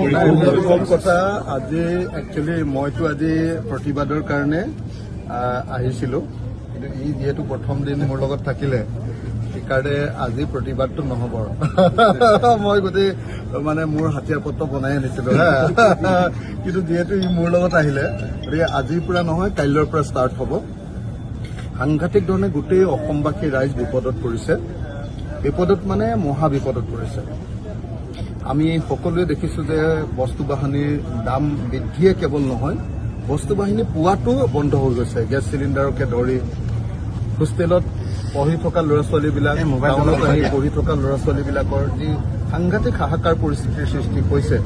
প্ৰথম কথা আজি একচুৱেলি মইতো আজি প্ৰতিবাদৰ কাৰণে আহিছিলোঁ, কিন্তু ই যিহেতু প্ৰথম দিন মোৰ লগত থাকিলে সেইকাৰণে আজি প্ৰতিবাদটো নহ'ব। মই গোটেই মানে মোৰ হাতীয়াৰ পত্ৰ বনাই আনিছিলোঁ কিন্তু যিহেতু ই মোৰ লগত আহিলে গতিকে আজিৰ পৰা নহয় কাইলৈৰ পৰা ষ্টাৰ্ট হ'ব। সাংঘাতিক ধৰণে গোটেই অসমবাসী ৰাইজ বিপদত পৰিছে, বিপদত মানে মহা বিপদত পৰিছে। আমি সকলোৱে দেখিছোঁ যে বস্তু বাহিনীৰ দাম বৃদ্ধিয়ে কেৱল নহয়, বস্তু বাহিনী পোৱাটো বন্ধ হৈ গৈছে। গেছ চিলিণ্ডাৰকে ধৰি হোষ্টেলত পঢ়ি থকা ল'ৰা ছোৱালীবিলাক, টাউনত আহি পঢ়ি থকা ল'ৰা ছোৱালীবিলাকৰ যি সাংঘাতিক হাহাকাৰ পৰিস্থিতিৰ সৃষ্টি হৈছে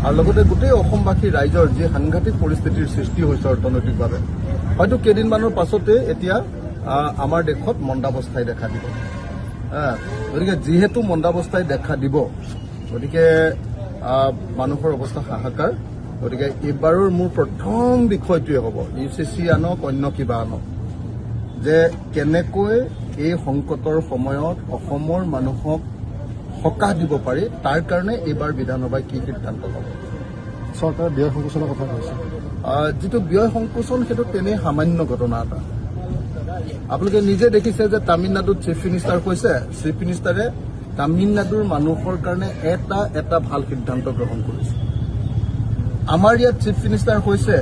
আৰু লগতে গোটেই অসমবাসী ৰাইজৰ যি সাংঘাতিক পৰিস্থিতিৰ সৃষ্টি হৈছে অৰ্থনৈতিকভাৱে, হয়তো কেইদিনমানৰ পাছতে এতিয়া আমাৰ দেশত মন্দাৱস্থাই দেখা দিব। গতিকে যিহেতু মন্দাৱস্থাই দেখা দিব, গতিকে মানুহৰ অৱস্থা হাহাকাৰ। গতিকে এইবাৰৰ মোৰ প্ৰথম বিষয়টোৱে হ'ব UCC আনক অন্য কিবা আনক, যে কেনেকৈ এই সংকটৰ সময়ত অসমৰ মানুহক সকাহ দিব পাৰি, তাৰ কাৰণে এইবাৰ বিধানসভাই কি সিদ্ধান্ত ল'ব। চৰকাৰে ব্যয় সংকোচনৰ কথা কৈছে। যিটো ব্যয় সংকোচন সেইটো তেনেই সামান্য ঘটনা এটা। আপোনালোকে নিজে দেখিছে যে তামিলনাডুত চিফ মিনিষ্টাৰ কৈছে, চিফ মিনিষ্টাৰে তামিলনাডুৰ মানুহৰ কাৰণে এটা ভাল সিদ্ধান্ত গ্ৰহণ কৰিছে। আমাৰ ইয়াত চিফ মিনিষ্টাৰ কৈছে,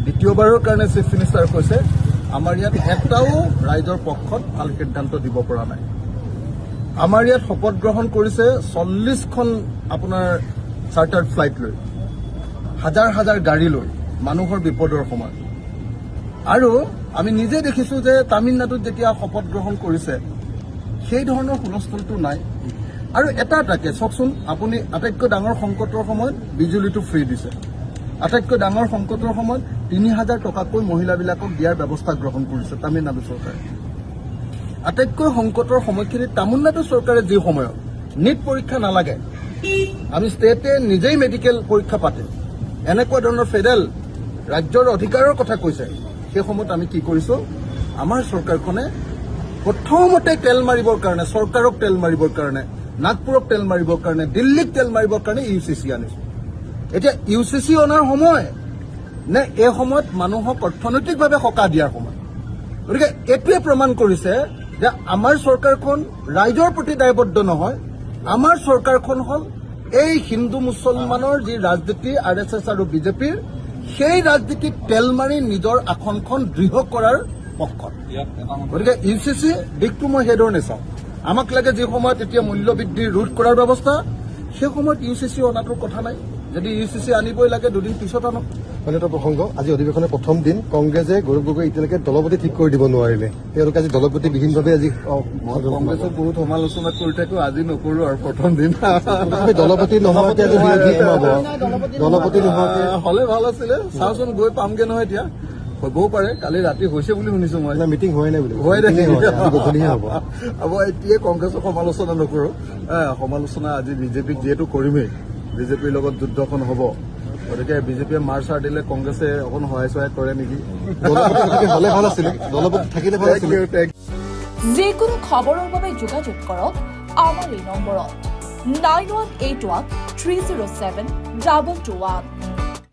দ্বিতীয়বাৰৰ কাৰণে চিফ মিনিষ্টাৰ কৈছে, আমাৰ ইয়াত এটাও ৰাইজৰ পক্ষত ভাল সিদ্ধান্ত দিব পৰা নাই। আমাৰ ইয়াত শপত গ্ৰহণ কৰিছে 40খন আপোনাৰ চাৰ্টাৰ্ড ফ্লাইট লৈ, হাজাৰ হাজাৰ গাড়ী লৈ মানুহৰ বিপদৰ সময়ত। আৰু আমি নিজে দেখিছোঁ যে তামিলনাডুত যেতিয়া শপত গ্ৰহণ কৰিছে সেই ধৰণৰ হুলস্থুলটো নাই। আৰু এটাকে চাওকচোন, আপুনি আটাইতকৈ ডাঙৰ সংকটৰ সময়ত বিজুলীটো ফ্ৰী দিছে, আটাইতকৈ ডাঙৰ সংকটৰ সময়ত 3000 টকাকৈ মহিলাবিলাকক দিয়াৰ ব্যৱস্থা গ্ৰহণ কৰিছে তামিলনাডু চৰকাৰে। আটাইতকৈ সংকটৰ সময়খিনিত তামিলনাডু চৰকাৰে যি সময়ত নীট পৰীক্ষা নালাগে, আমি ষ্টেটে নিজেই মেডিকেল পৰীক্ষা পাতে, এনেকুৱা ধৰণৰ ফেডাৰেল ৰাজ্যৰ অধিকাৰৰ কথা কৈছে, সেই সময়ত আমি কি কৰিছোঁ, আমাৰ চৰকাৰখনে প্ৰথমতে তেল মাৰিবৰ কাৰণে, চৰকাৰক তেল মাৰিবৰ কাৰণে, নাগপুৰক তেল মাৰিবৰ কাৰণে, দিল্লীক তেল মাৰিবৰ কাৰণে UCC আনিছোঁ। এতিয়া UCC অনাৰ সময় নে এই সময়ত মানুহক অৰ্থনৈতিকভাৱে সকাহ দিয়াৰ সময়? গতিকে এইটোৱে প্ৰমাণ কৰিছে যে আমাৰ চৰকাৰখন ৰাইজৰ প্ৰতি দায়বদ্ধ নহয়, আমাৰ চৰকাৰখন হ'ল এই হিন্দু মুছলমানৰ যি ৰাজনীতি RSS আৰু বিজেপিৰ, সেই ৰাজনীতিত তেল মাৰি নিজৰ আসনখন দৃঢ় কৰাৰ পক্ষত। গতিকে UCC দিশটো মই সেইধৰণে চাওঁ। আমাক লাগে যি সময়ত এতিয়া মূল্যবৃদ্ধি ৰোধ কৰাৰ ব্যৱস্থা, সেই সময়ত UCC অনাটোৰ কথা নাই। যদি UCC আনিবই লাগে দুদিন পিছত আনক। মানে এটা প্ৰসংগ, আজি অধিৱেশনৰ প্ৰথম দিন কংগ্ৰেছে গৌৰৱ গগৈ এতিয়ালৈকে দলপতি ঠিক কৰি দিব নোৱাৰিলে, তেওঁলোকে আজি দলপতিবিহীনভাৱে আজি কংগ্ৰেছক বহুত সমালোচনা কৰি থাকো, আজি নকৰো আৰু প্ৰথম দিন। দলপতি নোহোৱাকে আজি সোমাব, দলপতি নোহোৱাকে হলে ভাল আছিলে। চাওচোন, গৈ পামগে নহয় এতিয়া, হ'বও পাৰে। কালি ৰাতি হৈছে বুলি শুনিছো মই, মিটিং হোৱাই নাই বুলি গধূলিহে হ'ব। এতিয়াই কংগ্ৰেছক সমালোচনা নকৰো, সমালোচনা আজি বিজেপিক যিহেতু কৰিমেই, বিজেপিৰ লগত যুদ্ধখন হ'ব। গতিকে বিজেপিয়ে মাৰ চাৰ দিলে কংগ্ৰেছে অকণ সহায় চহায় কৰে নেকি? হলে ভাল আছিলে, দলপতি থাকিলে ভাল আছিলে। যিকোনো খবৰৰ বাবে যোগাযোগ কৰক আমাৰ এই নম্বৰত 9181 307 2221।